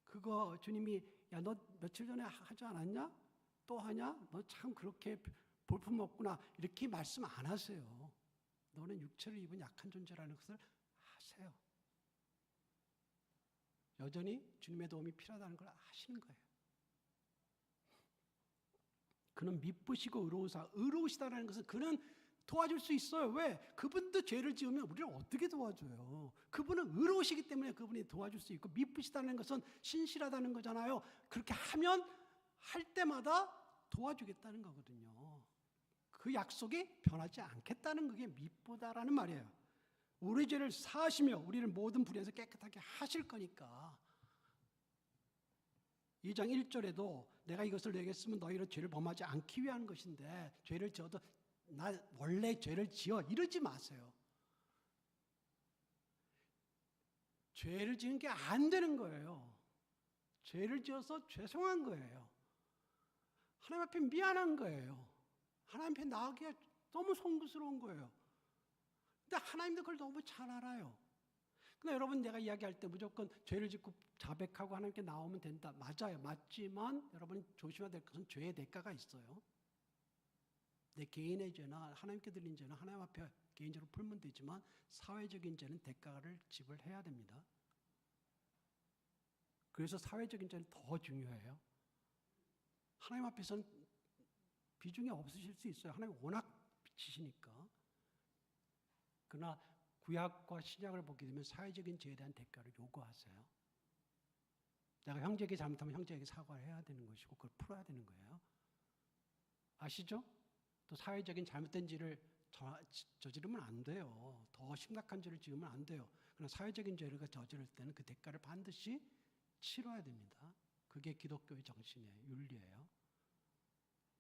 그거 주님이 야 너 며칠 전에 하지 않았냐? 또 하냐? 너 참 그렇게 볼품없구나 이렇게 말씀 안 하세요. 너는 육체를 입은 약한 존재라는 것을 하세요. 여전히 주님의 도움이 필요하다는 걸 아시는 거예요. 그는 미쁘시고 의로우시다는 것은 그는 도와줄 수 있어요. 왜? 그분도 죄를 지으면 우리를 어떻게 도와줘요? 그분은 의로우시기 때문에 그분이 도와줄 수 있고, 미쁘시다는 것은 신실하다는 거잖아요. 그렇게 하면 할 때마다 도와주겠다는 거거든요. 그 약속이 변하지 않겠다는 그게 미쁘다라는 말이에요. 우리 죄를 사하시며 우리를 모든 불의에서 깨끗하게 하실 거니까. 2장 1절에도 내가 이것을 내게 쓰면 너희로 죄를 범하지 않기 위한 것인데, 죄를 지어도 나 원래 죄를 지어 이러지 마세요. 죄를 지은 게 안 되는 거예요. 죄를 지어서 죄송한 거예요. 하나님 앞에 미안한 거예요. 하나님 앞에 나가기가 너무 송구스러운 거예요. 근데 하나님도 그걸 너무 잘 알아요. 근데 여러분 내가 이야기할 때 무조건 죄를 짓고 자백하고 하나님께 나오면 된다. 맞아요. 맞지만 여러분 조심해야 될 것은 죄의 대가가 있어요. 내 개인의 죄나 하나님께 드린 죄는 하나님 앞에 개인적으로 풀면 되지만 사회적인 죄는 대가를 지불해야 됩니다. 그래서 사회적인 죄는 더 중요해요. 하나님 앞에서는 비중이 없으실 수 있어요. 하나님 워낙 빛이시니까. 그러나 구약과 신약을 보게 되면 사회적인 죄에 대한 대가를 요구하세요. 내가 형제에게 잘못하면 형제에게 사과를 해야 되는 것이고 그걸 풀어야 되는 거예요. 아시죠? 또 사회적인 잘못된 죄를 저지르면 안 돼요. 더 심각한 죄를 지으면 안 돼요. 그러나 사회적인 죄를 저지를 때는 그 대가를 반드시 치러야 됩니다. 그게 기독교의 정신이에요. 윤리예요.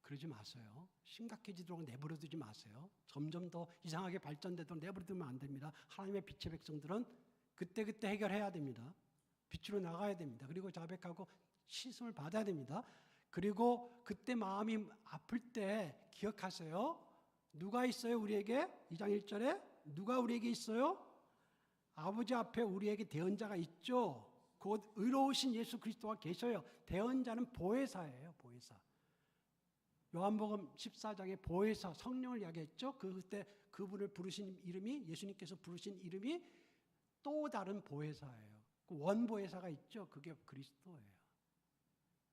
그러지 마세요. 심각해지도록 내버려두지 마세요. 점점 더 이상하게 발전되도록 내버려두면 안 됩니다. 하나님의 빛의 백성들은 그때그때 해결해야 됩니다. 빛으로 나가야 됩니다. 그리고 자백하고 씻음을 받아야 됩니다. 그리고 그때 마음이 아플 때 기억하세요. 누가 있어요 우리에게? 2장 1절에 누가 우리에게 있어요? 아버지 앞에 우리에게 대언자가 있죠. 곧 의로우신 예수 그리스도가 계셔요. 대언자는 보혜사예요. 보혜사. 요한복음 14장에 보혜사 성령을 이야기했죠. 그때 그분을 부르신 이름이 예수님께서 부르신 이름이 또 다른 보혜사예요. 원보혜사가 있죠. 그게 그리스도예요.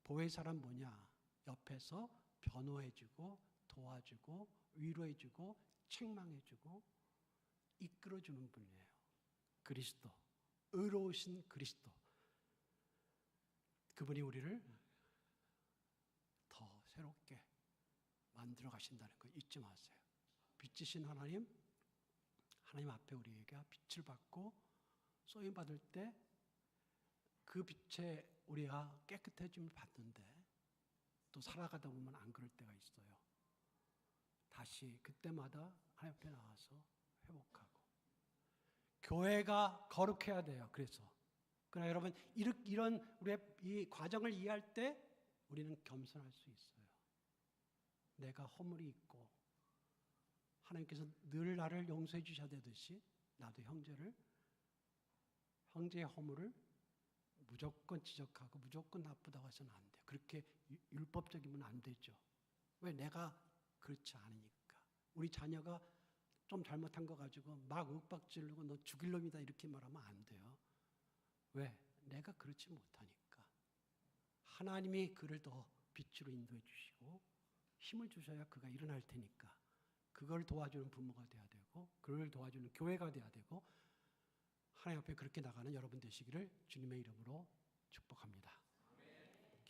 보혜사란 뭐냐? 옆에서 변호해주고 도와주고 위로해주고 책망해주고 이끌어주는 분이에요. 그리스도. 의로우신 그리스도. 그분이 우리를 더 새롭게 만들어 가신다는 거 잊지 마세요. 빛이신 하나님 앞에 우리에게 빛을 받고 쏘임 받을 때 그 빛에 우리가 깨끗해짐을 받는데 또 살아가다 보면 안 그럴 때가 있어요. 다시 그때마다 하나님 앞에 나와서 회복하고 교회가 거룩해야 돼요. 그러나 여러분 이런 우리의 이 과정을 이해할 때 우리는 겸손할 수 있어요. 내가 허물이 있고 하나님께서 늘 나를 용서해 주셔야 되듯이 나도 형제의 허물을 무조건 지적하고 무조건 나쁘다고 해서는 안 돼요. 그렇게 율법적이면 안 되죠. 왜? 내가 그렇지 않으니까. 우리 자녀가 좀 잘못한 거 가지고 막 윽박지르고 너 죽일 놈이다 이렇게 말하면 안 돼요. 왜? 내가 그렇지 못하니까. 하나님이 그를 더 빛으로 인도해 주시고 힘을 주셔야 그가 일어날 테니까. 그걸 도와주는 부모가 돼야 되고 그를 도와주는 교회가 돼야 되고 하나님 앞에 그렇게 나가는 여러분 되시기를 주님의 이름으로 축복합니다.